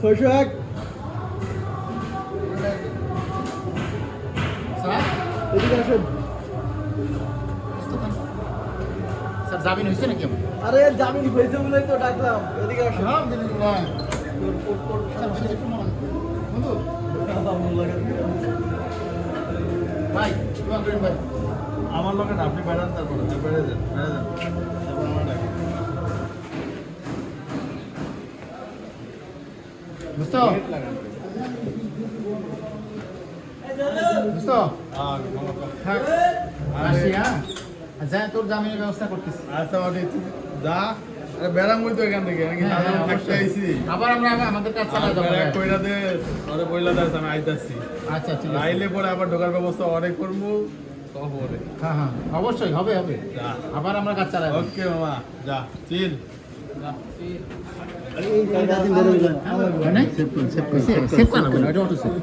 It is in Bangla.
601 স্যার এদিকে আসেন। স্যার জামিন হয়েছে নাকি আমার? আরে জামিন হয়েছে বলেই তো ডাকলাম, এদিকে আসেন। আলহামদুলিল্লাহ। স্যার বসে একটু নরম। বন্ধু ভাই কি বলবেন ভাই? আমার লোকে আপনি বেড়ান, তারপরে বেড়ে যান, তারপর আমার ডাকেন। বুঝতো বুঝতো আর ভালো কথা। থাক আসি। হ্যাঁ আচ্ছা তোর জামিনের ব্যবস্থা করতেছি। আচ্ছা মানে যা, আরে বেড়াম তো এখান থেকে নাকি হ্যাঁ, নাজর থাকতে অবশ্যই। আইছি। আবার আমরা আমাদের কাজ চালাই যাবো। বেড়া কইরা দে, আরে বইলা দে আমি আইতাছি। আচ্ছা ঠিক আছে। আইলে পরে আবার ঢোকার ব্যবস্থা অনেক করবো তারপরে। হ্যাঁ হ্যাঁ অবশ্যই হবে হবে। যা আবার আমরা কাজ চালাই যাবো। ওকে মামা, যা চিল। সেভ করা লাগবে না, এটা অটো সেভ।